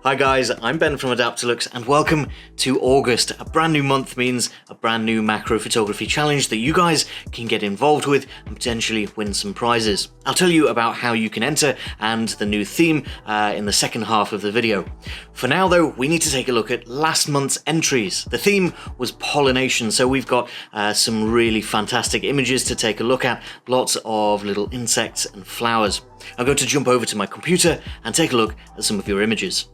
Hi guys, I'm Ben from Adaptalux and welcome to August. A brand new month means a brand new macro photography challenge that you guys can get involved with and potentially win some prizes. I'll tell you about how you can enter and the new theme in the second half of the video. For now though, we need to take a look at last month's entries. The theme was pollination, so we've got some really fantastic images to take a look at, lots of little insects and flowers. I'm going to jump over to my computer and take a look at some of your images.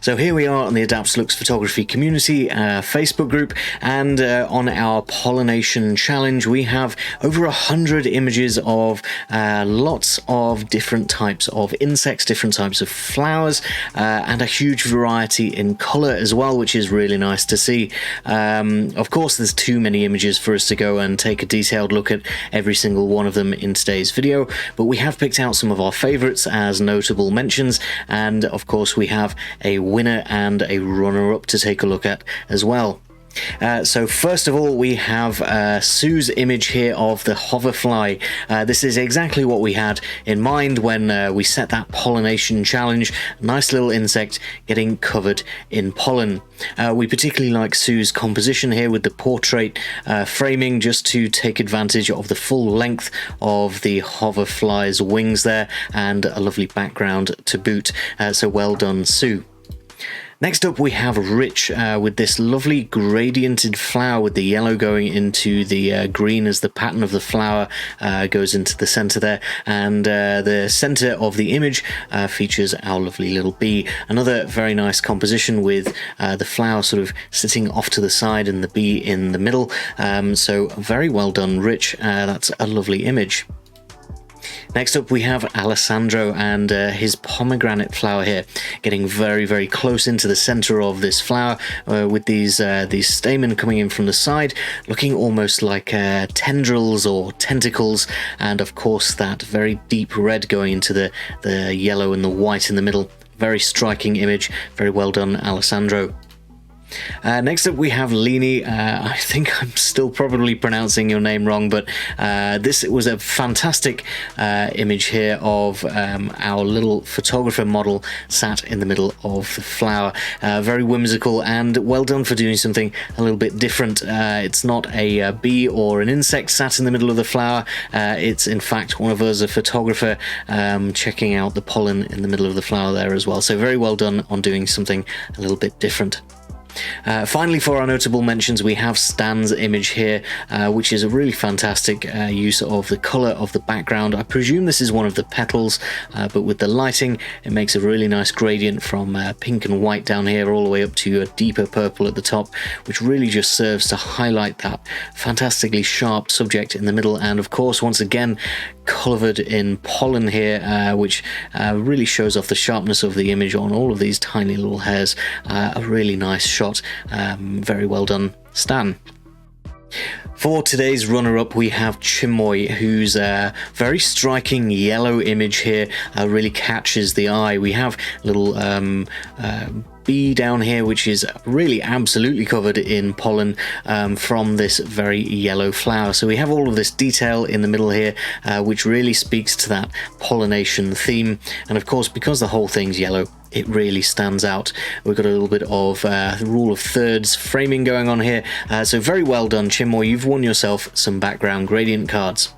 So here we are on the Adaptalux photography community Facebook group, and on our pollination challenge we have over 100 images of lots of different types of insects, different types of flowers, and a huge variety in color as well, which is really nice to see. Of course there's too many images for us to go and take a detailed look at every single one of them in today's video, but we have picked out some of our favorites as notable mentions, and of course we have a winner and a runner-up to take a look at as well. So first of all, we have Sue's image here of the hoverfly. This is exactly what we had in mind when we set that pollination challenge. Nice little insect getting covered in pollen. We particularly like Sue's composition here with the portrait framing, just to take advantage of the full length of the hoverfly's wings there, and a lovely background to boot. So well done, Sue. Next up we have Rich with this lovely gradiented flower with the yellow going into the green as the pattern of the flower goes into the center there, and the center of the image features our lovely little bee. Another very nice composition with the flower sort of sitting off to the side and the bee in the middle. So very well done, Rich. That's a lovely image. Next up we have Alessandro and his pomegranate flower here, getting very, very close into the center of this flower with these stamens coming in from the side, looking almost like tendrils or tentacles, and of course that very deep red going into the yellow and the white in the middle. Very striking image. Very well done, Alessandro. Next up we have Lini. I think I'm still probably pronouncing your name wrong, but this was a fantastic image here of our little photographer model sat in the middle of the flower. Very whimsical, and well done for doing something a little bit different. It's not a bee or an insect sat in the middle of the flower. It's in fact one of us, a photographer, checking out the pollen in the middle of the flower there as well. So very well done on doing something a little bit different. Finally, for our notable mentions, we have Stan's image here, which is a really fantastic use of the color of the background. I presume this is one of the petals, but with the lighting it makes a really nice gradient from pink and white down here all the way up to a deeper purple at the top, which really just serves to highlight that fantastically sharp subject in the middle, and of course once again covered in pollen here, which really shows off the sharpness of the image on all of these tiny little hairs. A really nice shot. Very well done, Stan. For today's runner-up we have Chimoy, whose very striking yellow image here really catches the eye. We have a little bee down here which is really absolutely covered in pollen from this very yellow flower. So we have all of this detail in the middle here which really speaks to that pollination theme, and of course because the whole thing's yellow it really stands out. We've got a little bit of rule of thirds framing going on here, so very well done, Chimoy. You've won yourself some background gradient cards.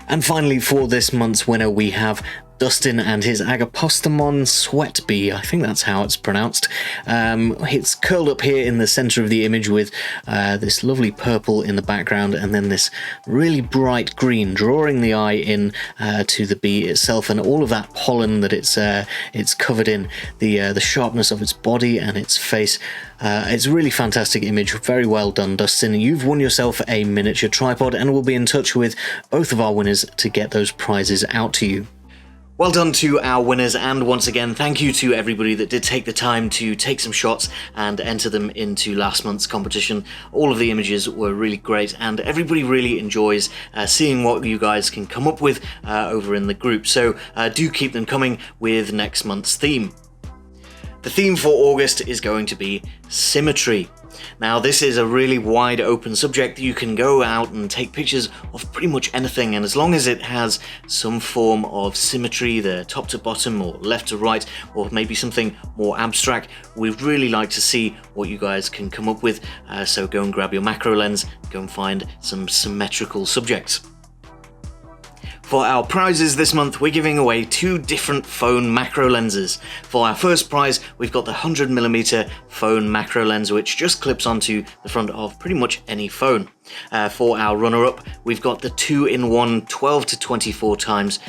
And finally, for this month's winner we have Dustin and his Agapostamon sweat bee. I think that's how it's pronounced. It's curled up here in the center of the image with this lovely purple in the background, and then this really bright green drawing the eye in to the bee itself, and all of that pollen that it's covered in, the sharpness of its body and its face. It's a really fantastic image. Very well done, Dustin. You've won yourself a miniature tripod, and we'll be in touch with both of our winners to get those prizes out to you. Well done to our winners, and once again thank you to everybody that did take the time to take some shots and enter them into last month's competition. All of the images were really great, and everybody really enjoys seeing what you guys can come up with over in the group, so do keep them coming with next month's theme. The theme for August is going to be symmetry. Now this is a really wide open subject that you can go out and take pictures of pretty much anything, and as long as it has some form of symmetry, the top to bottom or left to right, or maybe something more abstract, we'd really like to see what you guys can come up with. So go and grab your macro lens, go and find some symmetrical subjects. For our prizes this month, we're giving away 2 different phone macro lenses. For our first prize, we've got the 100mm phone macro lens, which just clips onto the front of pretty much any phone. For our runner-up, we've got the 2-in-1 12 to 24 times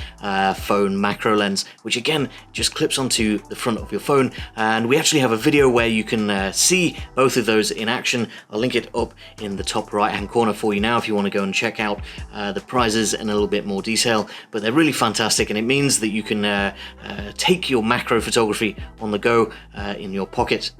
phone macro lens, which again just clips onto the front of your phone, and we actually have a video where you can see both of those in action. I'll link it up in the top right hand corner for you now if you want to go and check out the prizes in a little bit more detail, but they're really fantastic, and it means that you can take your macro photography on the go in your pocket.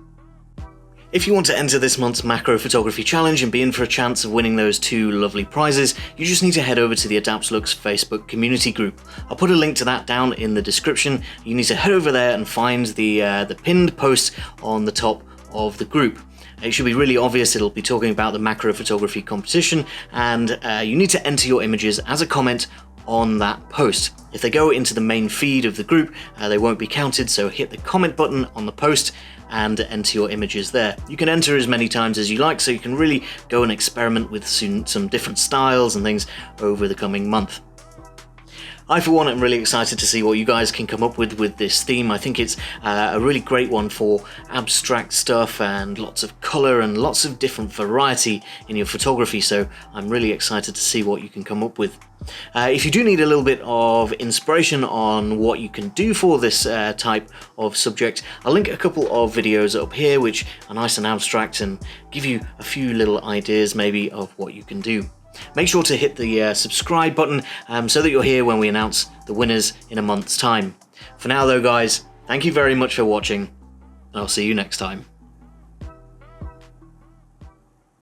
If you want to enter this month's macro photography challenge and be in for a chance of winning those 2 lovely prizes, you just need to head over to the Adaptalux Facebook community group. I'll put a link to that down in the description. You need to head over there and find the pinned post on the top of the group. It should be really obvious. It'll be talking about the macro photography competition, and you need to enter your images as a comment on that post. If they go into the main feed of the group, they won't be counted, so hit the comment button on the post and enter your images there. You can enter as many times as you like, so you can really go and experiment with some different styles and things over the coming month. I, for one, am really excited to see what you guys can come up with this theme. I think it's a really great one for abstract stuff and lots of colour and lots of different variety in your photography, so I'm really excited to see what you can come up with. If you do need a little bit of inspiration on what you can do for this type of subject, I'll link a couple of videos up here which are nice and abstract and give you a few little ideas maybe of what you can do. Make sure to hit the subscribe button so that you're here when we announce the winners in a month's time. For now though guys, thank you very much for watching, and I'll see you next time.